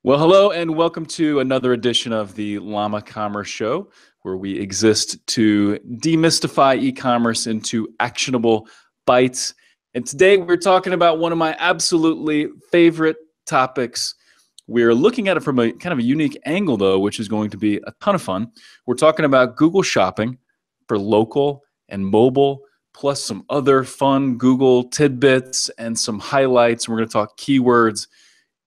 Well, hello and welcome to another edition of the Llama Commerce Show, where we exist to demystify e-commerce into actionable bites. And today we're talking about one of my absolutely favorite topics. We're looking at it from a kind of a unique angle, though, which is going to be a ton of fun. We're talking about Google Shopping for local and mobile, plus some other fun Google tidbits and some highlights. We're going to talk keywords,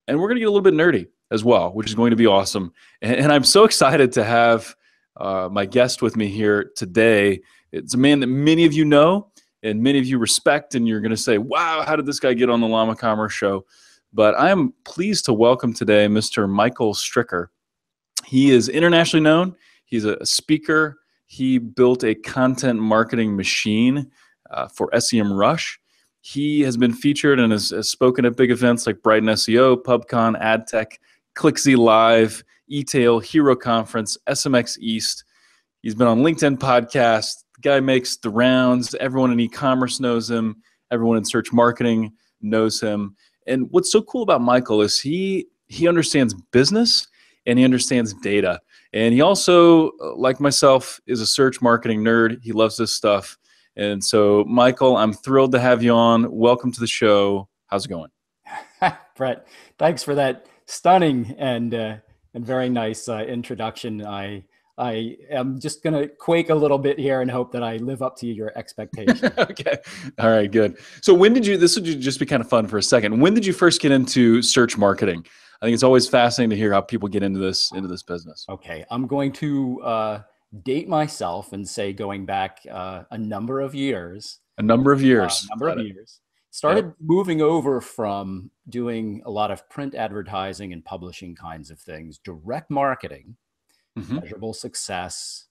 and we're going to get a little bit nerdy as well, which is going to be awesome. And I'm so excited to have my guest with me here today. It's a man that many of you know and many of you respect, and you're going to say, wow, how did this guy get on the Llama Commerce Show? But I am pleased to welcome today Mr. Michael Stricker. He is internationally known. He's a speaker. He built a content marketing machine for SEMrush. He has been featured and has spoken at big events like Brighton SEO, PubCon, AdTech, ClickZ Live, eTail, Hero Conference, SMX East. He's been on LinkedIn podcast. The guy makes the rounds. Everyone in e-commerce knows him. Everyone in search marketing knows him. And what's so cool about Michael is he understands business and he understands data. And he also, like myself, is a search marketing nerd. He loves this stuff. And so, Michael, I'm thrilled to have you on. Welcome to the show. How's it going? Brett, thanks for that stunning and very nice introduction. I am just going to quake a little bit here and hope that I live up to your expectations. Okay. All right, good. So when did you, this would just be kind of fun for a second. When did you first get into search marketing? I think it's always fascinating to hear how people get into this business. Okay. I'm going to date myself and say going back a number of years. Started moving over from doing a lot of print advertising and publishing kinds of things, direct marketing, measurable success,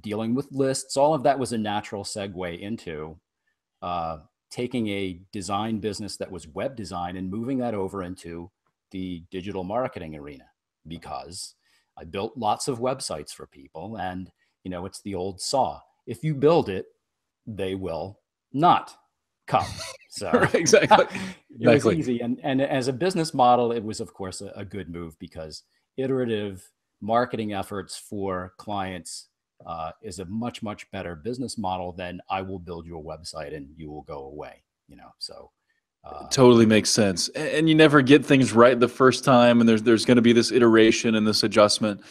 dealing with lists. All of that was a natural segue into taking a design business that was web design and moving that over into the digital marketing arena, because I built lots of websites for people, and it's the old saw. If you build it, they will not come. So exactly. It was easy. And as a business model, it was, of course, a good move, because iterative marketing efforts for clients is a much, much better business model than I will build your website and you will go away, so. Totally makes sense. And you never get things right the first time, and there's going to be this iteration and this adjustment.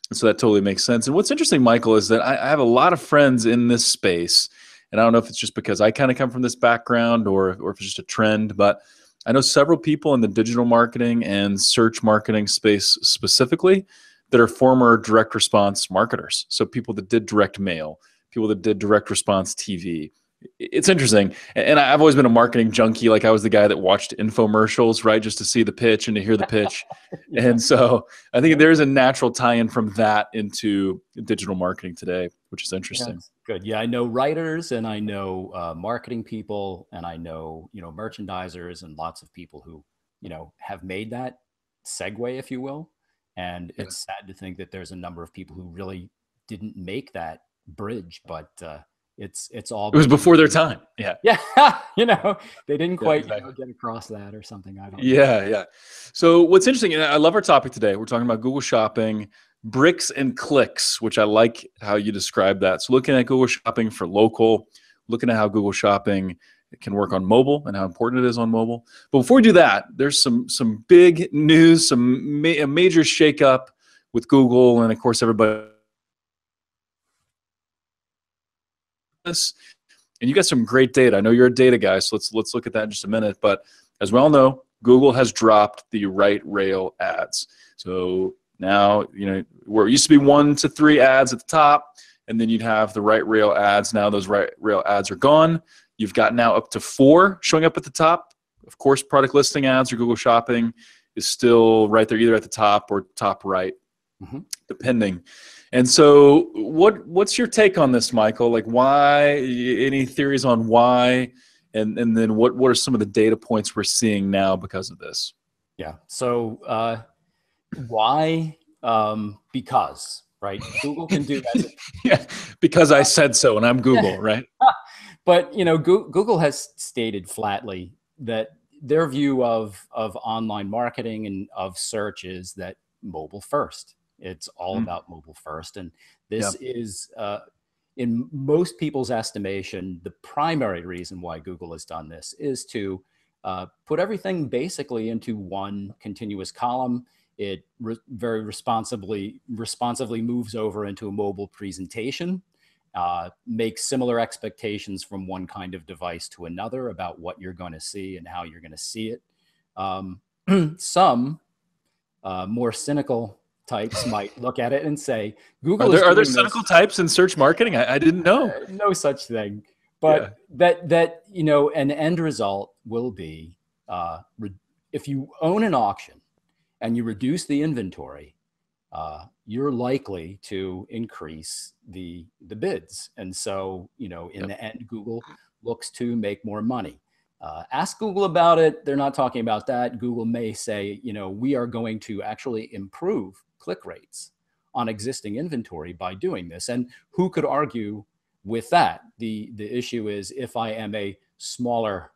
And so that totally makes sense. And what's interesting, Michael, is that I have a lot of friends in this space. And I don't know if it's just because I kind of come from this background or if it's just a trend, but I know several people in the digital marketing and search marketing space specifically that are former direct response marketers. So people that did direct mail, people that did direct response TV. It's interesting. And I've always been a marketing junkie. Like, I was the guy that watched infomercials, right? Just to see the pitch and to hear the pitch. Yeah. And so I think there's a natural tie-in from that into digital marketing today, which is interesting. Yeah, good. Yeah, I know writers and I know marketing people and I know, merchandisers and lots of people who, have made that segue, if you will. And it's sad to think that there's a number of people who really didn't make that bridge, but it's all. It was before their time. Yeah. Yeah. They didn't quite get across that or something. I don't know. Yeah. So what's interesting, and I love our topic today. We're talking about Google Shopping, bricks and clicks, which I like how you describe that. So looking at Google Shopping for local, looking at how Google Shopping can work on mobile and how important it is on mobile. But before we do that, there's some big news, a major shakeup with Google, and of course everybody. And you got some great data. I know you're a data guy, so let's look at that in just a minute. But as we all know, Google has dropped the right rail ads. So now, where it used to be 1 to 3 ads at the top, and then you'd have the right rail ads. Now those right rail ads are gone. You've got now up to 4 showing up at the top. Of course, product listing ads or Google Shopping is still right there, either at the top or top right, depending. And so what's your take on this, Michael? Like, why, any theories on why, and then what are some of the data points we're seeing now because of this? Yeah. So why? Because, right? Google can do that. Yeah, because I said so, and I'm Google, right? But, Google has stated flatly that their view of online marketing and of search is that mobile first. It's all about mobile first. And this is, in most people's estimation, the primary reason why Google has done this is to put everything basically into one continuous column. It very responsibly moves over into a mobile presentation, makes similar expectations from one kind of device to another about what you're going to see and how you're going to see it. Some more cynical types might look at it and say, Google are there cynical types in search marketing? I didn't know. No such thing. But that you know, an end result will be if you own an auction and you reduce the inventory, you're likely to increase the bids. And so, you know, in the end, Google looks to make more money. Ask Google about it. They're not talking about that. Google may say, you know, we are going to actually improve click rates on existing inventory by doing this. And who could argue with that? The issue is, if I am a smaller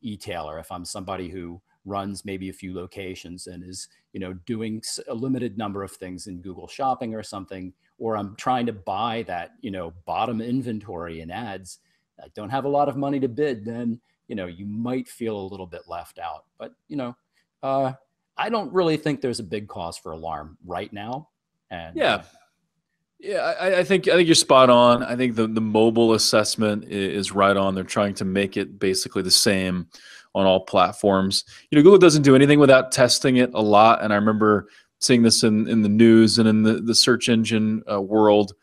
e-tailer, if I'm somebody who runs maybe a few locations and is, you know, doing a limited number of things in Google Shopping or something, or I'm trying to buy that, you know, bottom inventory in ads, I don't have a lot of money to bid, then, you know, you might feel a little bit left out. But, you know, I don't really think there's a big cause for alarm right now. And I think you're spot on. I think the mobile assessment is right on. They're trying to make it basically the same on all platforms. You know, Google doesn't do anything without testing it a lot. And I remember seeing this in the news and in the search engine world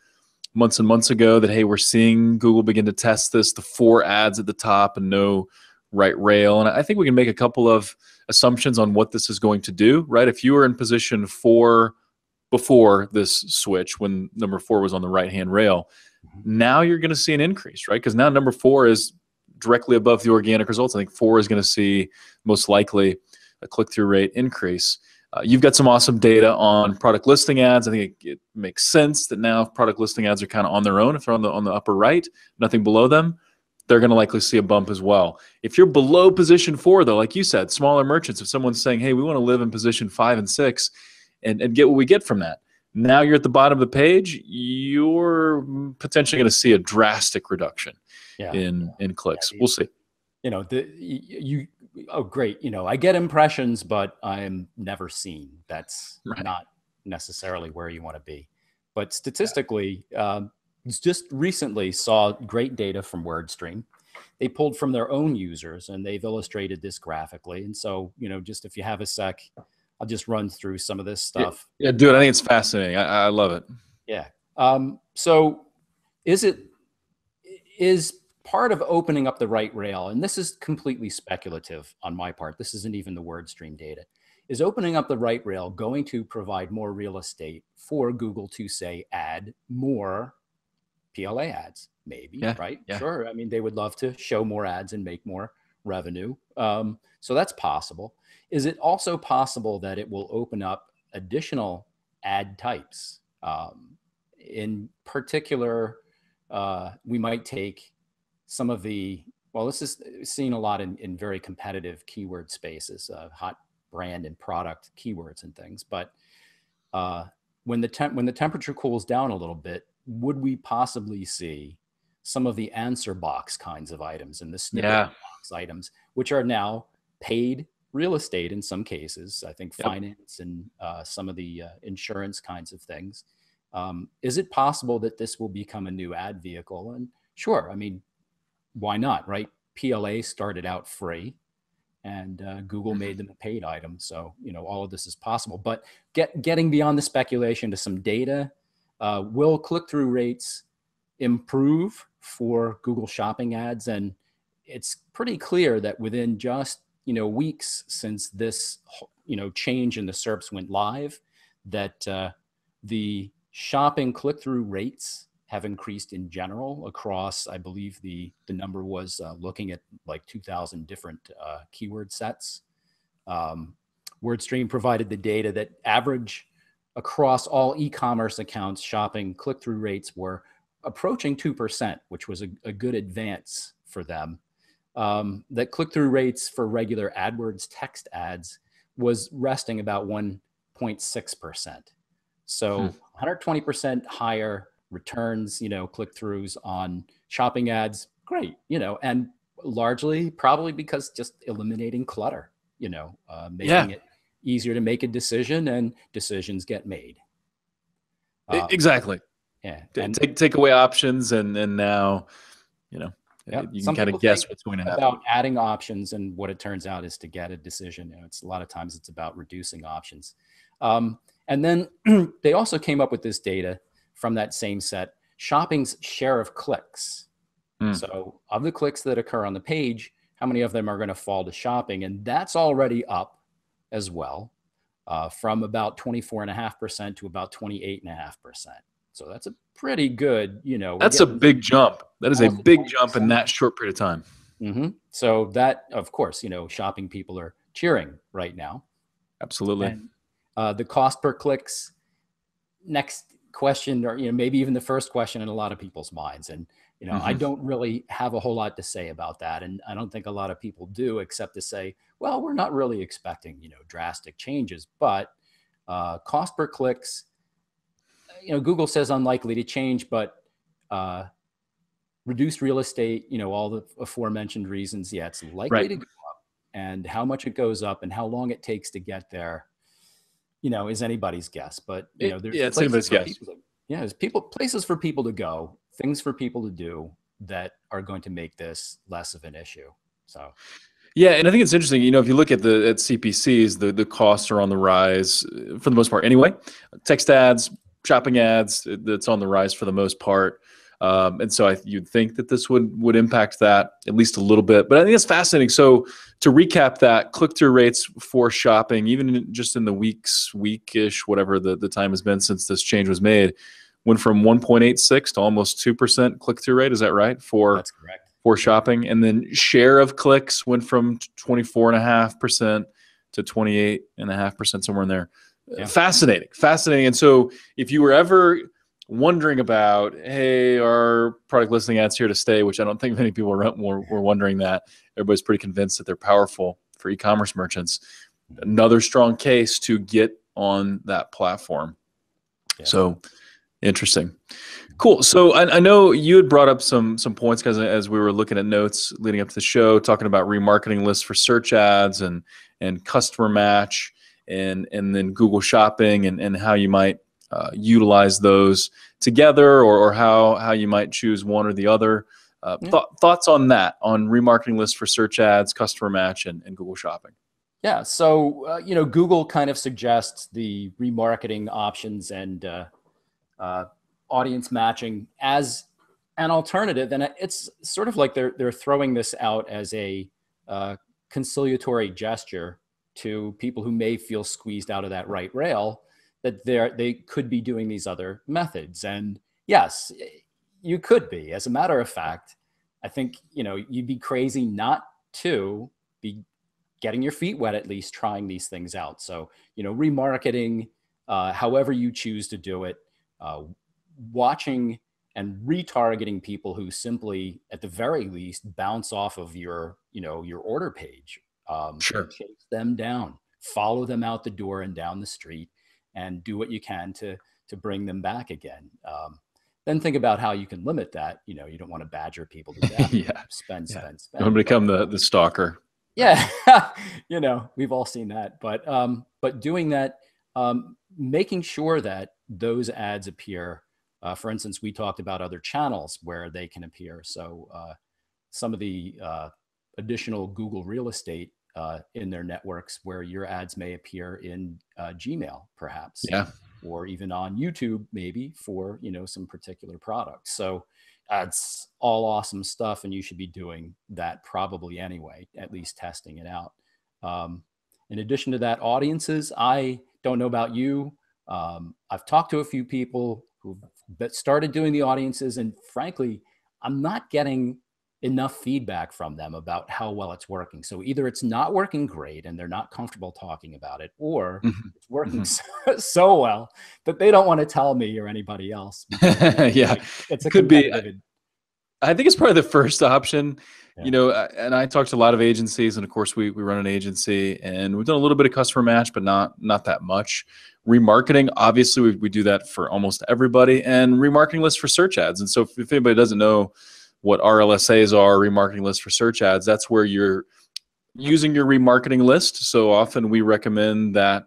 months and months ago, that, hey, we're seeing Google begin to test this, the 4 ads at the top and no right rail. And I think we can make a couple of assumptions on what this is going to do, right? If you were in position 4 before this switch, when number 4 was on the right-hand rail, now you're going to see an increase, right? Because now number 4 is directly above the organic results. I think 4 is going to see most likely a click-through rate increase. You've got some awesome data on product listing ads. I think it makes sense that now product listing ads are kind of on their own. If they're on the upper right, nothing below them, they're going to likely see a bump as well. If you're below position 4, though, like you said, smaller merchants, if someone's saying, hey, we want to live in position 5 and 6 and get what we get from that, now you're at the bottom of the page, you're potentially going to see a drastic reduction in clicks. We'll see. You know, oh, great. You know, I get impressions, but I'm never seen. That's not necessarily where you want to be. But statistically, just recently saw great data from WordStream. They pulled from their own users and they've illustrated this graphically. And so, you know, just if you have a sec, I'll just run through some of this stuff. Yeah, do it. I think it's fascinating. I love it. Yeah. So is part of opening up the right rail, and this is completely speculative on my part, this isn't even the WordStream data, is opening up the right rail going to provide more real estate for Google to, say, add more PLA ads? Maybe, right? Yeah. Sure. I mean, they would love to show more ads and make more revenue. So that's possible. Is it also possible that it will open up additional ad types? In particular, we might take some of the, well, this is seen a lot in very competitive keyword spaces, hot brand and product keywords and things. But when the temperature cools down a little bit, would we possibly see some of the answer box kinds of items and the snippet box items, which are now paid real estate in some cases? I think finance and some of the insurance kinds of things. Is it possible that this will become a new ad vehicle? And sure, I mean, why not, right? PLA started out free and Google made them a paid item. So, you know, all of this is possible. But getting beyond the speculation to some data, will click-through rates improve for Google Shopping ads? And it's pretty clear that within just, you know, weeks since this, you know, change in the SERPs went live, that the shopping click-through rates have increased in general across, I believe the number was looking at like 2,000 different keyword sets. WordStream provided the data that average across all e-commerce accounts, shopping click-through rates were approaching 2%, which was a good advance for them. that click-through rates for regular AdWords text ads was resting about 1.6%. So 120% higher returns, click-throughs on shopping ads, great, and largely probably because just eliminating clutter, making it easier to make a decision, and decisions get made. Exactly. Yeah. And take away options, and now, you can kind of guess what's going to happen. About adding options, and what it turns out is to get a decision. It's a lot of times it's about reducing options. And then they also came up with this data from that same set, shopping's share of clicks. So of the clicks that occur on the page, how many of them are going to fall to shopping? And that's already up as well, from about 24.5% to about 28.5%. So that's a pretty good, That's a big jump. That is a big jump in that short period of time. So that, of course, shopping people are cheering right now. Absolutely. And the cost per clicks, next question, or maybe even the first question in a lot of people's minds. And I don't really have a whole lot to say about that, and I don't think a lot of people do, except to say, well, we're not really expecting drastic changes. But cost per clicks, Google says unlikely to change, but reduced real estate, all the aforementioned reasons, it's likely to go up. And how much it goes up and how long it takes to get there, is anybody's guess. But there's it's anybody's guess. There's places for people to go, things for people to do that are going to make this less of an issue. So. Yeah, and I think it's interesting. If you look at CPCs, the costs are on the rise for the most part. Anyway, text ads, shopping ads, that's on the rise for the most part. And so you'd think that this would impact that at least a little bit. But I think it's fascinating. So to recap that, click-through rates for shopping, even just in the weekish, whatever the time has been since this change was made, went from 1.86 to almost 2% click-through rate. Is that right? That's correct. For shopping. And then share of clicks went from 24.5% to 28.5%, somewhere in there. Yeah. Fascinating. And so if you were ever wondering about, hey, are product listing ads here to stay, which I don't think many people were wondering that. Everybody's pretty convinced that they're powerful for e-commerce merchants. Another strong case to get on that platform. Yeah. So interesting. Cool. So I know you had brought up some points, because as we were looking at notes leading up to the show, talking about remarketing lists for search ads and customer match and then Google Shopping and how you might utilize those together, or how you might choose one or the other. Thoughts on that, on remarketing lists for search ads, customer match, and Google Shopping? Yeah. So, Google kind of suggests the remarketing options and audience matching as an alternative. And it's sort of like they're throwing this out as a conciliatory gesture to people who may feel squeezed out of that right rail, that they could be doing these other methods. And yes, you could be. As a matter of fact, I think, you'd be crazy not to be getting your feet wet, at least trying these things out. So, remarketing, however you choose to do it, watching and retargeting people who simply, at the very least, bounce off of your order page. Sure. Chase them down, follow them out the door and down the street, and do what you can to bring them back again. Then think about how you can limit that. You don't want to badger people to death. Spend. Don't become the stalker. Yeah. We've all seen that. But doing that, making sure that those ads appear. For instance, we talked about other channels where they can appear. So some of the additional Google real estate in their networks, where your ads may appear in Gmail, perhaps. Yeah. Or even on YouTube, maybe, for some particular products. So it's all awesome stuff, and you should be doing that probably anyway, at least testing it out. In addition to that, audiences, I don't know about you. I've talked to a few people who started doing the audiences, and frankly, I'm not getting enough feedback from them about how well it's working. So either it's not working great and they're not comfortable talking about it, or it's working so well that they don't want to tell me or anybody else. Yeah, it's a could be. I think it's probably the first option, Yeah. and I talked to a lot of agencies, and of course we run an agency, and we've done a little bit of customer match, but not that much. Remarketing, obviously we do that for almost everybody, and remarketing lists for search ads. And so if anybody doesn't know what RLSAs are, remarketing lists for search ads, that's where you're using your remarketing list. So often we recommend that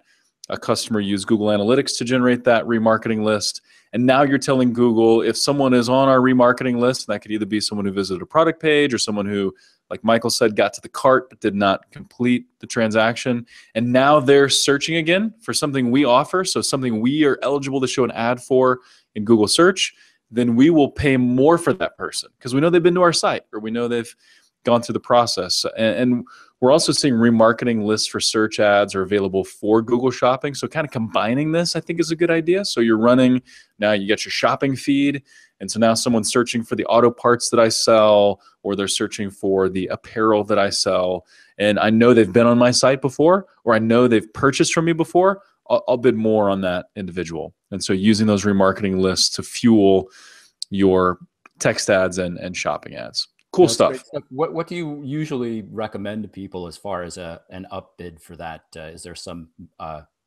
a customer use Google Analytics to generate that remarketing list. And now you're telling Google if someone is on our remarketing list, and that could either be someone who visited a product page or someone who, like Michael said, got to the cart but did not complete the transaction. And now they're searching again for something we offer, so something we are eligible to show an ad for in Google search, then we will pay more for that person because we know they've been to our site or we know they've gone through the process. And we're also seeing remarketing lists for search ads are available for Google Shopping. So kind of combining this, I think, is a good idea. So you're running, now you get your shopping feed. And so now someone's searching for the auto parts that I sell, or they're searching for the apparel that I sell. And I know they've been on my site before, or I know they've purchased from me before. I'll bid more on that individual. And so using those remarketing lists to fuel your text ads and shopping ads. Cool That's great stuff. stuff. What do you usually recommend to people as far as an upbid for that? Is there some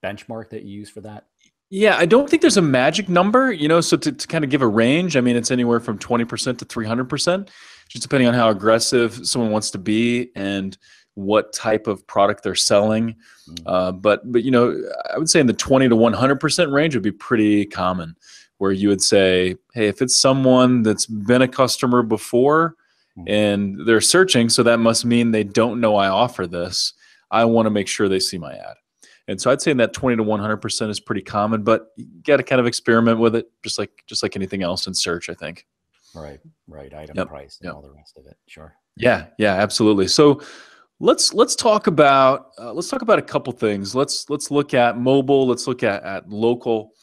benchmark that you use for that? Yeah, I don't think there's a magic number, so to kind of give a range, I mean, it's anywhere from 20% to 300%, just depending on how aggressive someone wants to be and what type of product they're selling. But I would say in the 20 to 100% range would be pretty common, where you would say, hey, if it's someone that's been a customer before and they're searching, so that must mean they don't know I offer this, I want to make sure they see my ad. And so I'd say that 20 to 100% is pretty common, but you got to kind of experiment with it, just like anything else in search, I think. Right. Item Yep. price and all the rest of it. Sure. Yeah, absolutely. So let's talk about a couple things. Let's look at mobile. Let's look at local.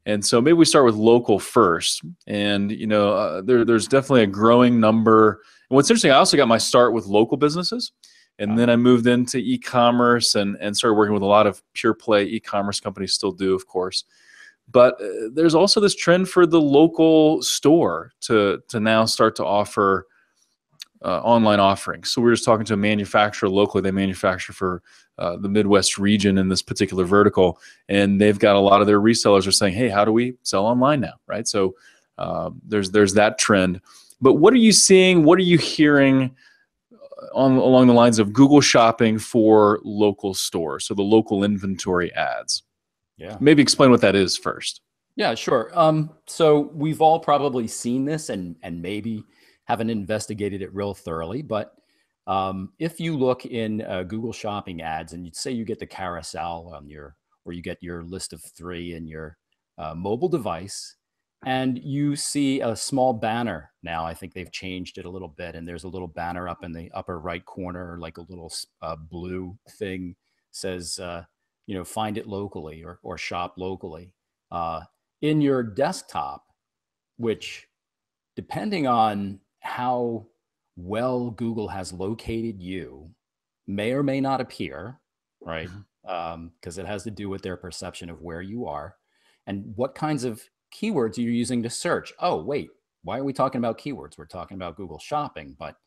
And so maybe we start with local first. And there's definitely a growing number. And what's interesting, I also got my start with local businesses. And then I moved into e-commerce and started working with a lot of pure play e-commerce companies, still do, of course. But there's also this trend for the local store to now start to offer online offerings. So we were just talking to a manufacturer locally. They manufacture for the Midwest region in this particular vertical. And they've got a lot of their resellers are saying, hey, how do we sell online now, right? So there's that trend. But what are you seeing? What are you hearing along the lines of Google Shopping for local stores, so the local inventory ads? Yeah. Maybe explain what that is first. Yeah, sure. So we've all probably seen this and maybe haven't investigated it real thoroughly. But if you look in Google Shopping ads and you'd say you get the carousel on or you get your list of 3 in your mobile device, and you see a small banner. Now, I think they've changed it a little bit, and there's a little banner up in the upper right corner, like a little blue thing says, find it locally or shop locally. In your desktop, which, depending on how well Google has located you, may or may not appear, right? Because it has to do with their perception of where you are and what kinds of keywords you're using to search. Oh, wait, why are we talking about keywords? We're talking about Google Shopping. But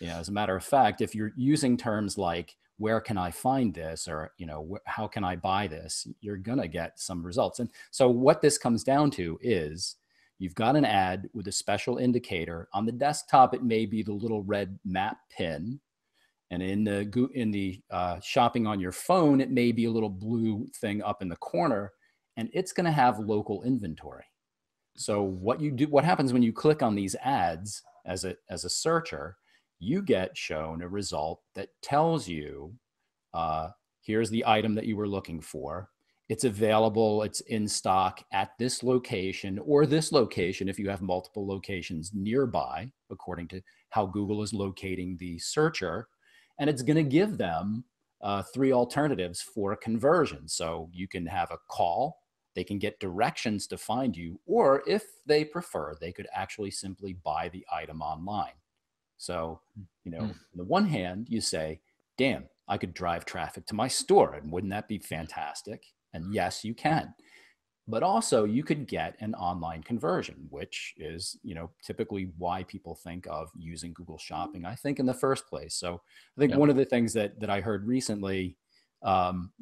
as a matter of fact, if you're using terms like where can I find this, or how can I buy this, you're gonna get some results. And so what this comes down to is you've got an ad with a special indicator on the desktop. It may be the little red map pin, and in the shopping on your phone, it may be a little blue thing up in the corner, and it's going to have local inventory. So what happens when you click on these ads as a searcher, you get shown a result that tells you, here's the item that you were looking for. It's available, it's in stock at this location or this location if you have multiple locations nearby, according to how Google is locating the searcher. And it's going to give them 3 alternatives for conversion. So you can have a call, they can get directions to find you, or if they prefer, they could actually simply buy the item online. So, on the one hand, you say, damn, I could drive traffic to my store, and wouldn't that be fantastic? And yes, you can. but also you could get an online conversion, which is, typically why people think of using Google Shopping, I think, in the first place. So I think one of the things that I heard recently,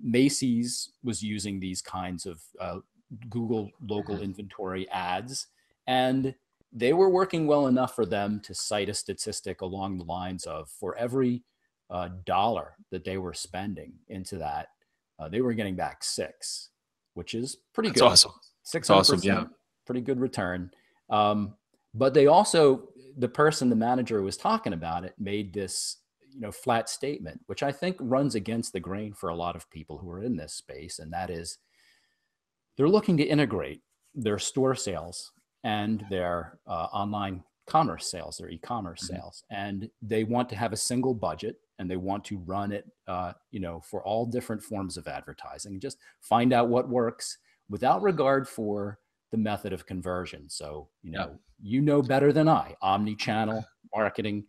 Macy's was using these kinds of Google local inventory ads, and they were working well enough for them to cite a statistic along the lines of, for every dollar that they were spending into that, they were getting back 6, which is pretty good. That's awesome. 600%, awesome, yeah. Pretty good return. But they also, the manager who was talking about it, made this, flat statement, which I think runs against the grain for a lot of people who are in this space. And that is, they're looking to integrate their store sales and their online commerce sales, their e-commerce sales. And they want to have a single budget, and they want to run it, for all different forms of advertising, just find out what works without regard for the method of conversion. So, you know better than I, omni-channel marketing,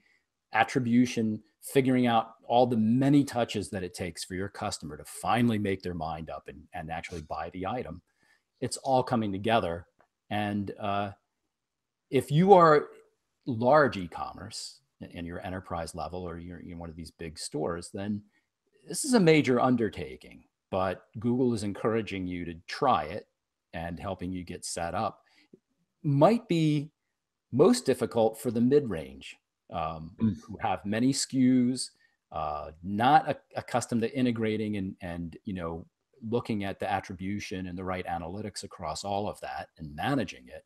attribution, figuring out all the many touches that it takes for your customer to finally make their mind up and actually buy the item. It's all coming together. And if you are large e-commerce in your enterprise level, or you're one of these big stores, then this is a major undertaking. But Google is encouraging you to try it and helping you get set up. Might be most difficult for the mid-range, who have many SKUs, not accustomed to integrating and looking at the attribution and the right analytics across all of that and managing it.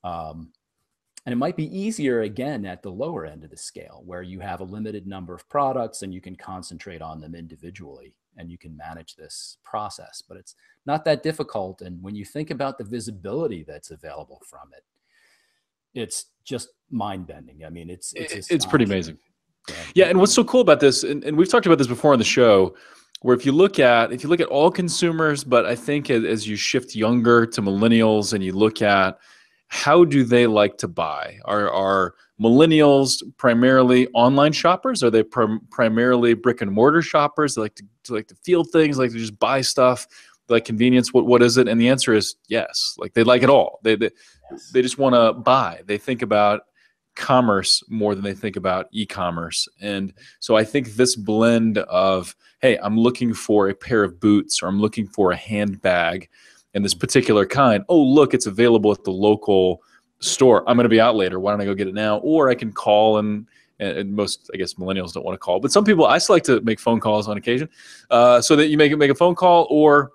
And it might be easier, again, at the lower end of the scale, where you have a limited number of products and you can concentrate on them individually and you can manage this process. But it's not that difficult. And when you think about the visibility that's available from it, it's just mind-bending. I mean, it's pretty amazing. Yeah. And what's so cool about this, and we've talked about this before on the show, where if you look at all consumers, but I think as you shift younger to millennials and you look at how do they like to buy? Are millennials primarily online shoppers? Are they primarily brick and mortar shoppers? They like to feel things, like to just buy stuff, like convenience. What is it? And the answer is yes. Like they like it all. They just want to buy. They think about commerce more than they think about e-commerce. And so I think this blend of, hey, I'm looking for a pair of boots, or I'm looking for a handbag and this particular kind. Oh, look, it's available at the local store. I'm going to be out later. Why don't I go get it now? Or I can call, and most, I guess, millennials don't want to call. But some people, I still like to make phone calls on occasion, so that you make a phone call, or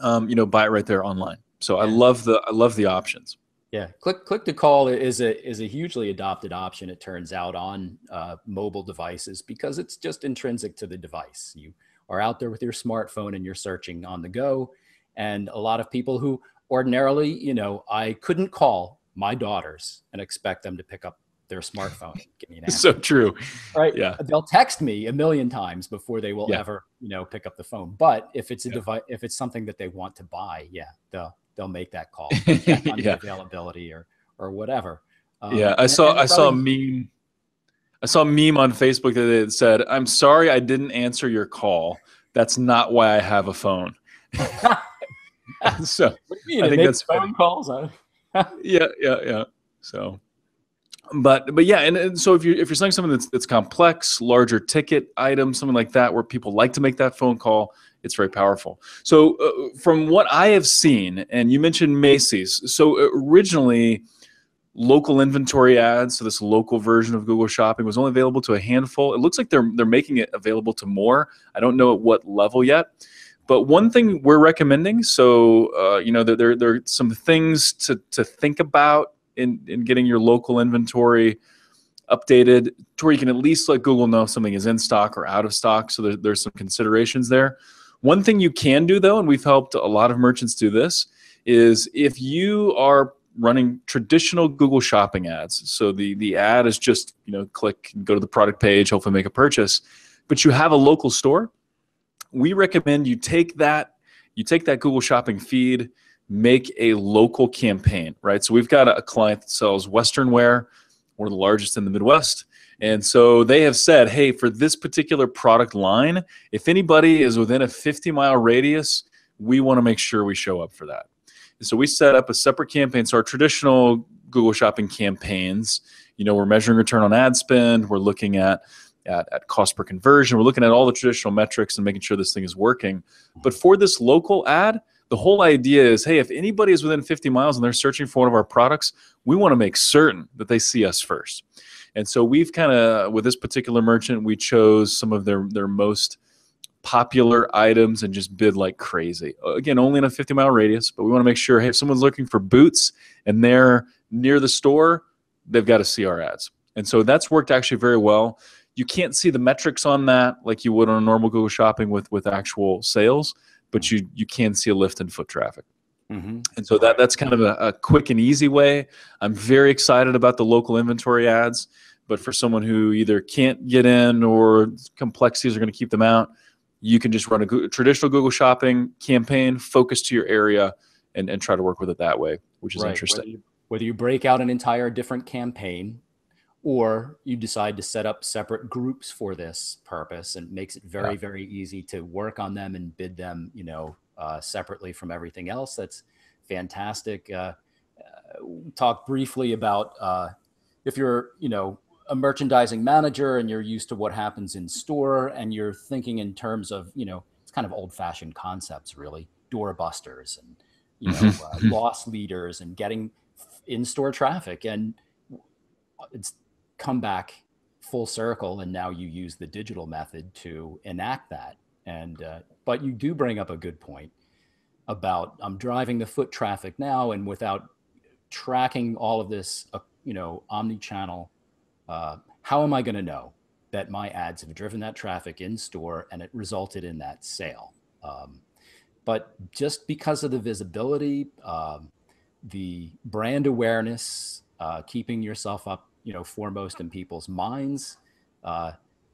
buy it right there online. So I love the options. Yeah, click to call is a hugely adopted option, it turns out, on mobile devices, because it's just intrinsic to the device. You are out there with your smartphone and you're searching on the go. And a lot of people who ordinarily, I couldn't call my daughters and expect them to pick up their smartphone and give me an answer. So true. Right? Yeah. They'll text me a million times before they will ever, pick up the phone. But if it's a device, if it's something that they want to buy, they'll make that call, check on the availability or whatever. I saw a meme. I saw a meme on Facebook that said, "I'm sorry I didn't answer your call. That's not why I have a phone." So I think that's phone calls. Yeah. So, but yeah, and so if you're selling something that's complex, larger ticket items, something like that, where people like to make that phone call, it's very powerful. So from what I have seen, and you mentioned Macy's, so originally local inventory ads, so this local version of Google Shopping, was only available to a handful. It looks like they're making it available to more. I don't know at what level yet. But one thing we're recommending, so there are some things to think about in getting your local inventory updated, to where you can at least let Google know if something is in stock or out of stock. So there's some considerations there. One thing you can do, though, and we've helped a lot of merchants do this, is if you are running traditional Google Shopping ads, so the ad is just click and go to the product page, hopefully make a purchase, but you have a local store, we recommend you take that Google Shopping feed, make a local campaign, right? So we've got a client that sells Western wear, one of the largest in the Midwest. And so they have said, hey, for this particular product line, if anybody is within a 50-mile radius, we want to make sure we show up for that. So we set up a separate campaign. So our traditional Google Shopping campaigns, we're measuring return on ad spend. We're looking at cost per conversion. We're looking at all the traditional metrics and making sure this thing is working. But for this local ad, the whole idea is, hey, if anybody is within 50 miles and they're searching for one of our products, we want to make certain that they see us first. And so we've kind of, with this particular merchant, we chose some of their most popular items and just bid like crazy. Again, only in a 50-mile radius, but we want to make sure, hey, if someone's looking for boots and they're near the store, they've got to see our ads. And so that's worked actually very well. You can't see the metrics on that like you would on a normal Google Shopping with actual sales, but you can see a lift in foot traffic. Mm-hmm. And so that's kind of a quick and easy way. I'm very excited about the local inventory ads, but for someone who either can't get in or complexities are going to keep them out, you can just run a traditional Google Shopping campaign, focus to your area, and try to work with it that way, which is interesting. Whether you break out an entire different campaign or you decide to set up separate groups for this purpose, and it makes it very, very easy to work on them and bid them, separately from everything else. That's fantastic. Talk briefly about if you're, a merchandising manager and you're used to what happens in store and you're thinking in terms of, it's kind of old-fashioned concepts, really, doorbusters and, loss leaders and getting in-store traffic. And it's come back full circle. And now you use the digital method to enact that. And, but you do bring up a good point about I'm driving the foot traffic now, and without tracking all of this, omni-channel, how am I going to know that my ads have driven that traffic in store and it resulted in that sale? But just because of the visibility, the brand awareness, keeping yourself up, foremost in people's minds,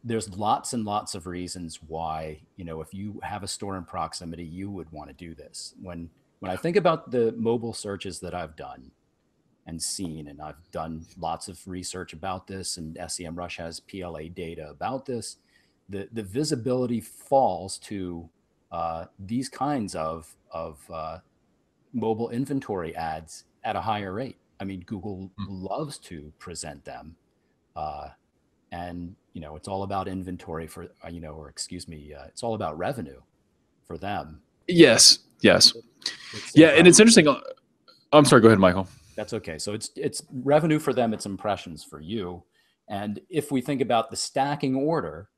there's lots and lots of reasons why, if you have a store in proximity, you would want to do this. When I think about the mobile searches that I've done and seen, and I've done lots of research about this, and SEMrush has PLA data about this, the visibility falls to these kinds of mobile inventory ads at a higher rate. I mean, Google loves to present them. And, it's all about inventory for, it's all about revenue for them. Yes. And it's interesting. I'm sorry, go ahead, Michael. That's okay. So it's revenue for them. It's impressions for you. And if we think about the stacking order,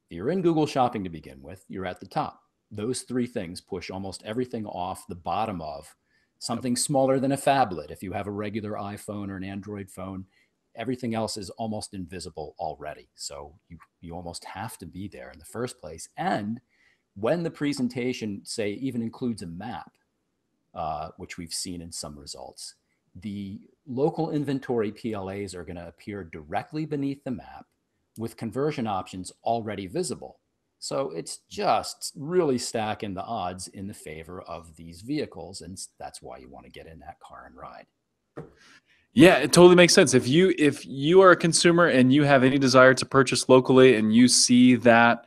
if you're in Google Shopping to begin with, you're at the top. Those three things push almost everything off the bottom of something smaller than a phablet. If you have a regular iPhone or an Android phone, everything else is almost invisible already. So you almost have to be there in the first place. And when the presentation, say, even includes a map, which we've seen in some results, the local inventory PLAs are going to appear directly beneath the map with conversion options already visible. So it's just really stacking the odds in the favor of these vehicles. And that's why you want to get in that car and ride. Yeah, it totally makes sense. If you are a consumer and you have any desire to purchase locally and you see that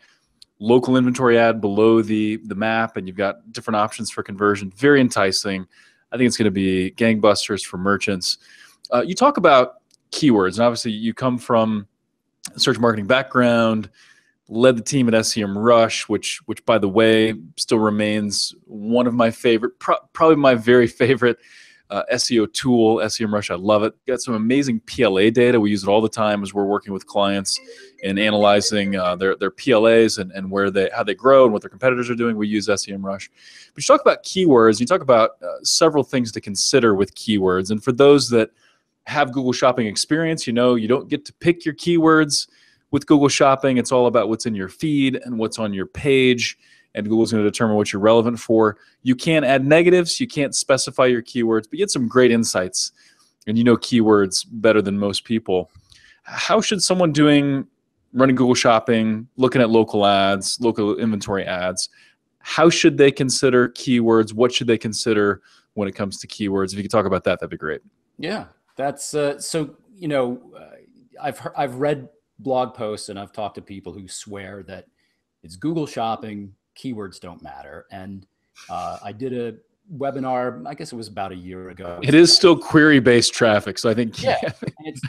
local inventory ad below the map and you've got different options for conversion, very enticing. I think it's going to be gangbusters for merchants. You talk about keywords, and obviously you come from a search marketing background, led the team at SEMrush, which by the way, still remains one of my favorite, probably my very favorite SEO tool, SEMrush. I love it. Got some amazing PLA data. We use it all the time as we're working with clients and analyzing their PLAs and how they grow and what their competitors are doing. We use SEMrush. But you talk about keywords. You talk about several things to consider with keywords. And for those that have Google Shopping experience, you don't get to pick your keywords with Google Shopping. It's all about what's in your feed and what's on your page. And Google's going to determine what you're relevant for. You can add negatives. You can't specify your keywords, but you get some great insights. And keywords better than most people. How should someone running Google Shopping, looking at local ads, local inventory ads, how should they consider keywords? What should they consider when it comes to keywords? If you could talk about that, that'd be great. Yeah, that's I've read blog posts and I've talked to people who swear that it's Google Shopping, keywords don't matter. And I did webinar, I guess it was about a year ago. It is still query-based traffic, so I think Yeah,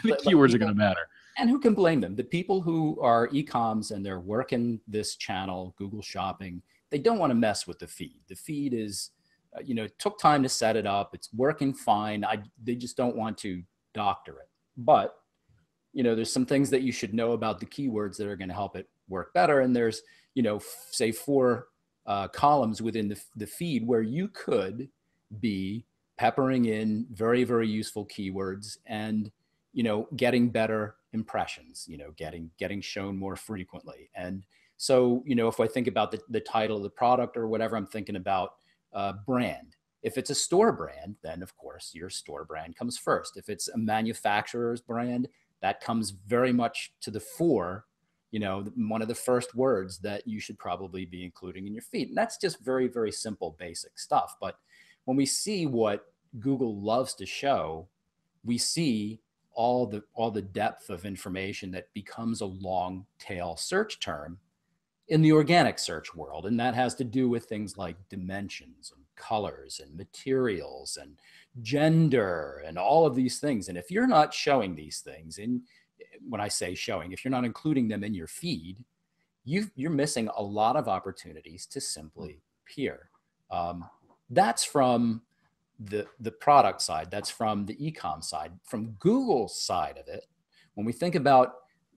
the keywords are going to matter. And who can blame them? The people who are e-coms and they're working this channel, Google Shopping, they don't want to mess with the feed. The feed is, it took time to set it up. It's working fine. They just don't want to doctor it. But, there's some things that you should know about the keywords that are going to help it work better. And there's, say 4 columns within the feed where you could be peppering in very, very useful keywords and, getting better impressions, getting shown more frequently. And so, if I think about the title of the product or whatever, I'm thinking about brand. If it's a store brand, then of course your store brand comes first. If it's a manufacturer's brand, that comes very much to the fore, one of the first words that you should probably be including in your feed. And that's just very, very simple, basic stuff. But when we see what Google loves to show, we see all the depth of information that becomes a long tail search term in the organic search world. And that has to do with things like dimensions and colors and materials and gender and all of these things. And if you're not showing these things, and when I say showing, if you're not including them in your feed, you're missing a lot of opportunities to simply appear. That's from the product side. That's from the e-com side. From Google's side of it, when we think about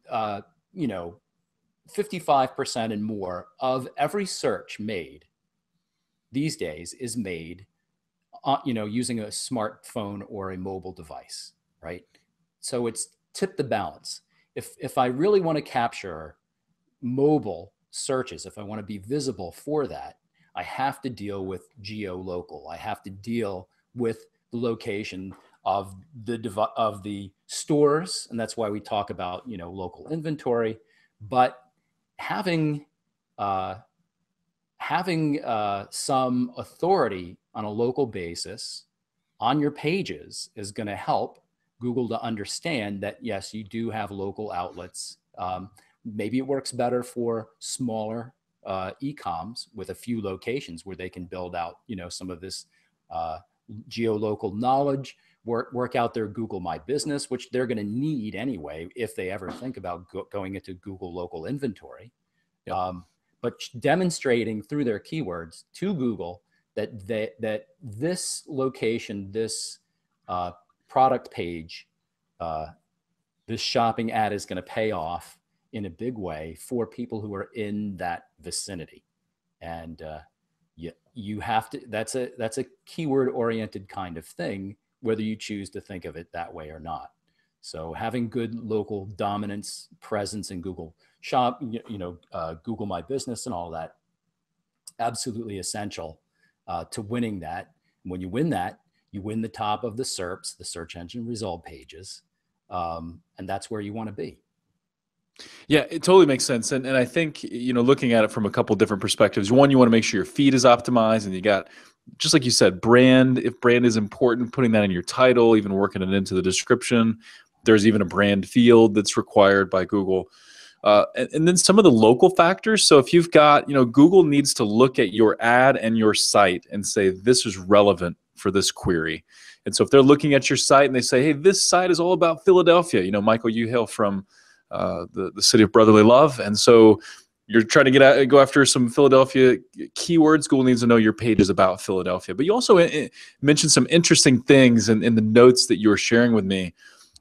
55% and more of every search made these days is made using a smartphone or a mobile device, right? So it's tip the balance. If I really want to capture mobile searches, if I want to be visible for that, I have to deal with geo-local. I have to deal with the location of the stores, and that's why we talk about local inventory. But having some authority on a local basis on your pages is going to help Google to understand that, yes, you do have local outlets. Maybe it works better for smaller e-coms with a few locations where they can build out, some of this geo-local knowledge, work out their Google My Business, which they're going to need anyway if they ever think about going into Google local inventory. Yep. But demonstrating through their keywords to Google that this location, this product page, this shopping ad is going to pay off in a big way for people who are in that vicinity. And you have to, that's a keyword oriented kind of thing, whether you choose to think of it that way or not. So having good local dominance, presence in Google Shop, Google My Business and all that, absolutely essential to winning that. When you win that, you win the top of the SERPs, the search engine result pages, and that's where you want to be. Yeah, it totally makes sense. And I think, looking at it from a couple different perspectives, one, you want to make sure your feed is optimized, and you got, just like you said, brand. If brand is important, putting that in your title, even working it into the description. There's even a brand field that's required by Google. And then some of the local factors. So if you've got, Google needs to look at your ad and your site and say, this is relevant for this query. And so if they're looking at your site and they say, hey, this site is all about Philadelphia. Michael, you hail from the city of brotherly love. And so you're trying to go after some Philadelphia keywords. Google needs to know your page is about Philadelphia. But you also mentioned some interesting things in the notes that you were sharing with me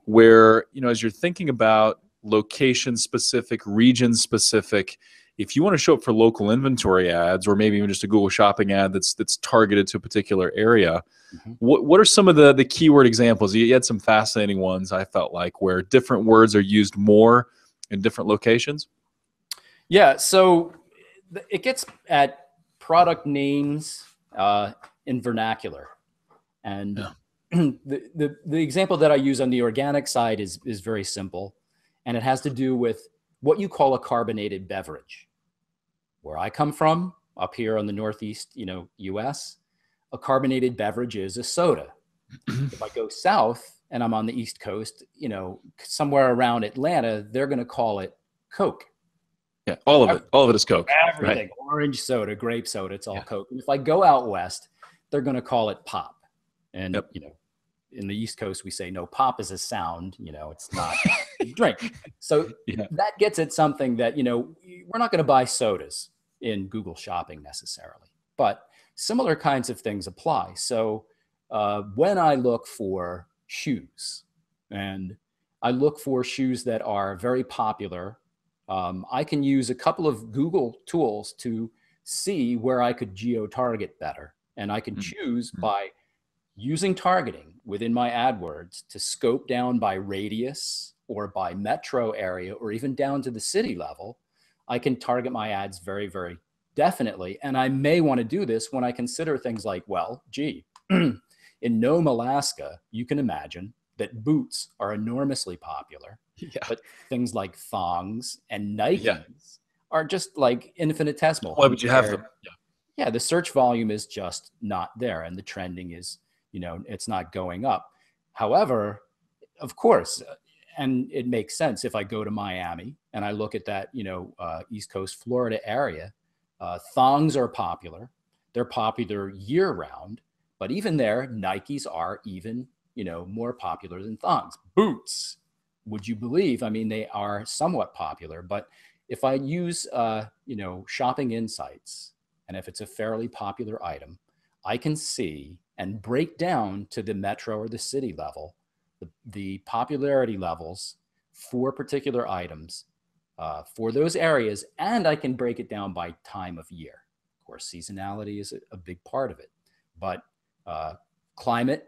where, as you're thinking about location specific, region specific, if you want to show up for local inventory ads or maybe even just a Google Shopping ad that's targeted to a particular area, mm-hmm. what are some of the keyword examples? You had some fascinating ones, I felt like, where different words are used more in different locations. Yeah, so it gets at product names in vernacular. And yeah. The example that I use on the organic side is very simple. And it has to do with what you call a carbonated beverage. Where I come from, up here on the Northeast, US, a carbonated beverage is a soda. If I go south and I'm on the East Coast, somewhere around Atlanta, they're going to call it Coke. Yeah, all of it is Coke. Everything, right. Orange soda, grape soda, it's all yeah. Coke. And if I go out west, they're going to call it pop. And, Yep. you know, in the East Coast, we say, no, pop is a sound, you know, it's not a drink. So Yeah. that gets at something that, you know, we're not going to buy sodas in Google Shopping necessarily, but similar kinds of things apply. So when I look for shoes, and I look for shoes that are very popular, I can use a couple of Google tools to see where I could geo-target better. And I can choose by using targeting within my AdWords to scope down by radius or by metro area, or even down to the city level. I can target my ads very, very definitely. And I may want to do this when I consider things like, well, gee, in Nome, Alaska, you can imagine that boots are enormously popular, but things like thongs and Nikes are just like infinitesimal. Why would you have them? Yeah, the search volume is just not there, and the trending is, you know, it's not going up. However, of course, and it makes sense if I go to Miami and I look at that, you know, East Coast Florida area, thongs are popular. They're popular year round, but even there, Nikes are even, you know, more popular than thongs. Boots, would you believe? I mean, they are somewhat popular, but if I use, you know, shopping insights, and if it's a fairly popular item, I can see and break down to the metro or the city level the popularity levels for particular items for those areas, and I can break it down by time of year. Of course, seasonality is a big part of it, but climate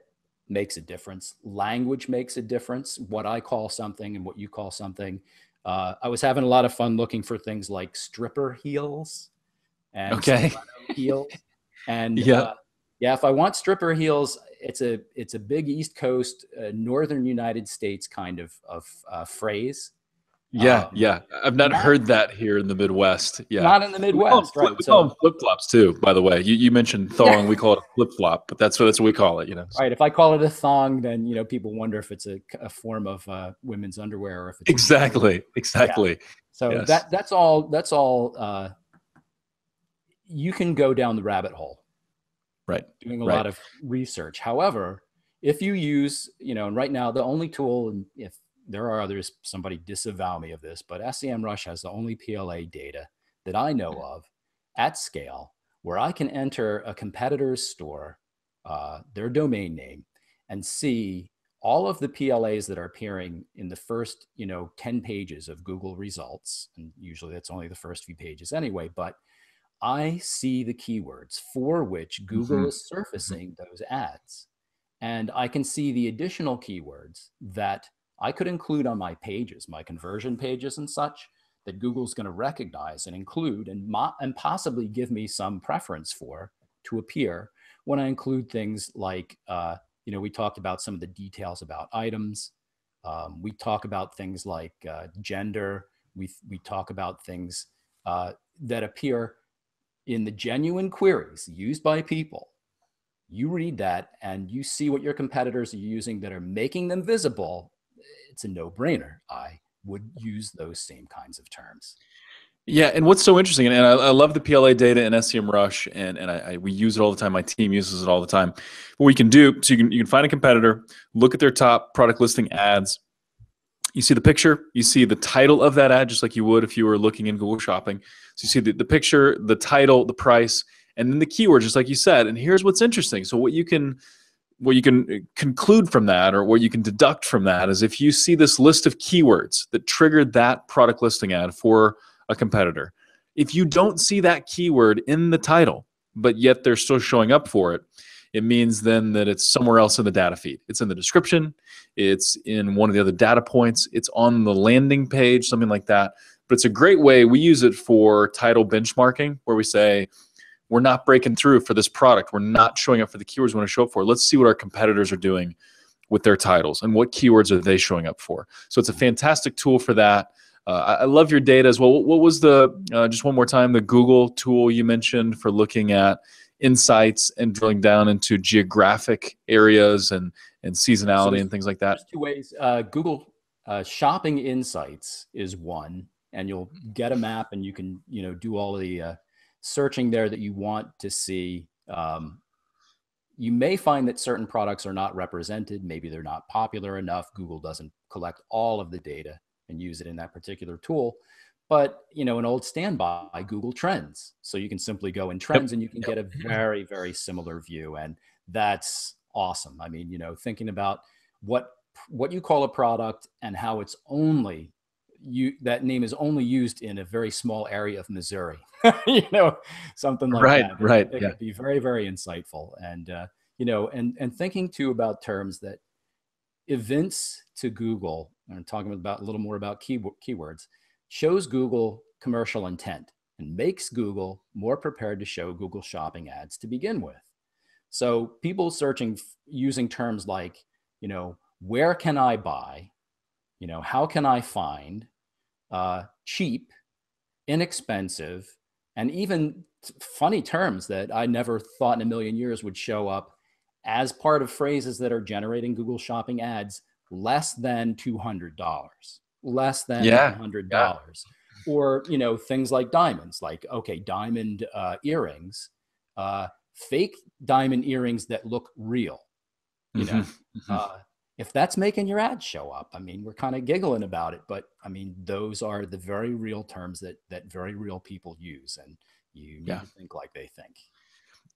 makes a difference. Language makes a difference. What I call something and what you call something. I was having a lot of fun looking for things like stripper heels and stiletto heels. And yeah, if I want stripper heels, it's a big East Coast, Northern United States kind of phrase. Yeah. I've not heard that here in the Midwest. Yeah. Not in the Midwest, right? We call them flip-flops too, by the way. You mentioned thong, we call it a flip-flop, but that's what we call it, you know. Right. If I call it a thong, then, you know, people wonder if it's a form of women's underwear, or if it's exactly. Yeah. So that's all you can go down the rabbit hole. Right. Doing a lot of research. However, if you use, you know, and right now the only tool, and if there are others, somebody disavow me of this, but SEMrush has the only PLA data that I know of at scale where I can enter a competitor's store, their domain name, and see all of the PLAs that are appearing in the first, you know, 10 pages of Google results. And usually that's only the first few pages anyway, but I see the keywords for which Google is surfacing those ads. And I can see the additional keywords that I could include on my pages, my conversion pages and such, that Google's going to recognize and include and possibly give me some preference for to appear when I include things like, you know, we talked about some of the details about items. We talk about things like gender. We talk about things that appear in the genuine queries used by people. You read that and you see what your competitors are using that are making them visible. It's a no-brainer. I would use those same kinds of terms. Yeah, and what's so interesting, and I love the PLA data in SEMrush, and we use it all the time. My team uses it all the time. What we can do, so you can find a competitor, look at their top product listing ads. You see the picture, you see the title of that ad, just like you would if you were looking in Google Shopping. So you see the picture, the title, the price, and then the keyword, just like you said. And here's what's interesting. So what you can conclude from that, or what you can deduct from that, is if you see this list of keywords that triggered that product listing ad for a competitor, if you don't see that keyword in the title, but yet they're still showing up for it, it means then that it's somewhere else in the data feed. It's in the description, it's in one of the other data points, it's on the landing page, something like that. But it's a great way. We use it for title benchmarking, where we say, we're not breaking through for this product. We're not showing up for the keywords we want to show up for. Let's see what our competitors are doing with their titles and what keywords are they showing up for. So it's a fantastic tool for that. I love your data as well. What was the, just one more time, the Google tool you mentioned for looking at insights and drilling down into geographic areas and seasonality and things like that? There's two ways. Google Shopping Insights is one, and you'll get a map and you can, you know, do all the searching there that you want to see. you may find that certain products are not represented. Maybe they're not popular enough. Google doesn't collect all of the data and use it in that particular tool. But, you know, an old standby, Google Trends. So you can simply go in Trends and you can get a very, very similar view. And that's awesome. I mean, you know, thinking about what you call a product and how it's only that name is only used in a very small area of Missouri, you know, something like that. Right. It could be very, very insightful. And, you know, and thinking too about terms that evince to Google, and talking about a little more about keywords, shows Google commercial intent and makes Google more prepared to show Google shopping ads to begin with. So people searching using terms like, you know, where can I buy? You know, how can I find? Cheap, inexpensive, and even funny terms that I never thought in a million years would show up as part of phrases that are generating Google shopping ads, less than $200, less than $100. Or, you know, things like diamonds, like, okay, diamond earrings, fake diamond earrings that look real, you know. If that's making your ads show up, I mean, we're kind of giggling about it, but I mean, those are the very real terms that very real people use, and you need to think like they think.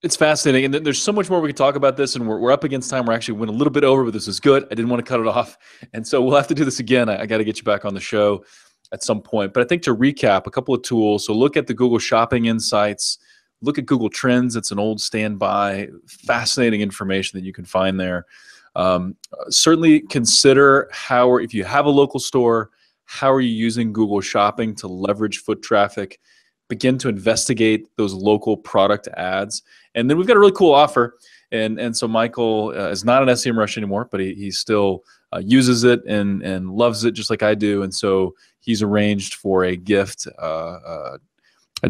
It's fascinating, and there's so much more we could talk about this, and we're up against time. We're actually went a little bit over, but this is good. I didn't want to cut it off, and so we'll have to do this again. I got to get you back on the show at some point. But I think to recap, a couple of tools. So look at the Google Shopping Insights. Look at Google Trends. It's an old standby. Fascinating information that you can find there. Certainly consider if you have a local store, how are you using Google Shopping to leverage foot traffic? Begin to investigate those local product ads. And then we've got a really cool offer. And so Michael is not an SEM Rush anymore, but he still uses it and loves it just like I do. And so he's arranged for a gift, a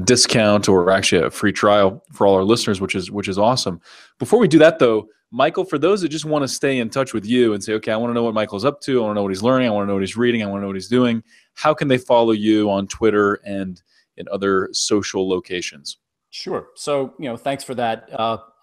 discount, or actually a free trial for all our listeners, which is awesome. Before we do that, though, Michael, for those that just want to stay in touch with you and say, okay, I want to know what Michael's up to, I want to know what he's learning, I want to know what he's reading, I want to know what he's doing, how can they follow you on Twitter and in other social locations? Sure. So, you know, thanks for that.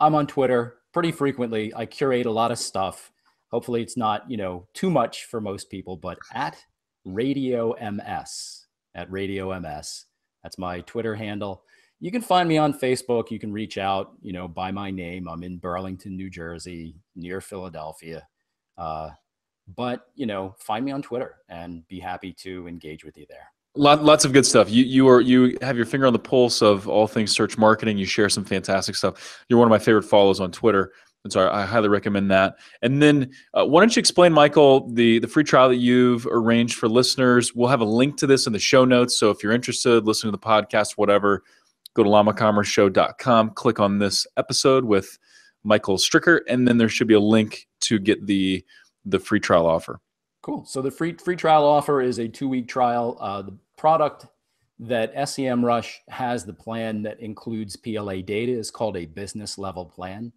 I'm on Twitter pretty frequently. I curate a lot of stuff. Hopefully it's not, you know, too much for most people, but at Radio MS, that's my Twitter handle. You can find me on Facebook. You can reach out, you know, by my name. I'm in Burlington, New Jersey, near Philadelphia. But, you know, find me on Twitter and be happy to engage with you there. Lots of good stuff. You have your finger on the pulse of all things search marketing. You share some fantastic stuff. You're one of my favorite follows on Twitter. And so I highly recommend that. And then why don't you explain, Michael, the free trial that you've arranged for listeners? We'll have a link to this in the show notes. So if you're interested, listen to the podcast, whatever, go to llamaCommerceShow.com, click on this episode with Michael Stricker, and then there should be a link to get the free trial offer. Cool. So the free trial offer is a 2-week trial. The product that SEM Rush has, the plan that includes PLA data, is called a business level plan.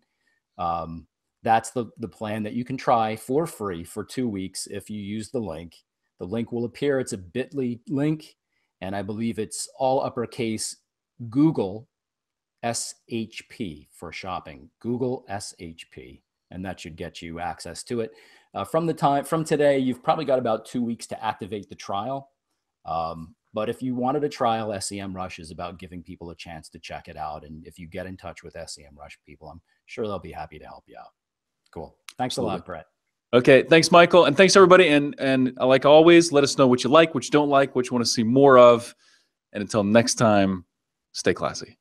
That's the plan that you can try for free for 2 weeks if you use the link. The link will appear. It's a bit.ly link, and I believe it's all uppercase Google SHP for shopping, Google SHP, and that should get you access to it. From today, you've probably got about 2 weeks to activate the trial. But if you wanted a trial, SEM Rush is about giving people a chance to check it out. And if you get in touch with SEM Rush people, I'm sure they'll be happy to help you out. Cool. Thanks a lot, Brett. Okay. Thanks, Michael. And thanks, everybody. And like always, let us know what you like, what you don't like, what you want to see more of. And until next time, stay classy.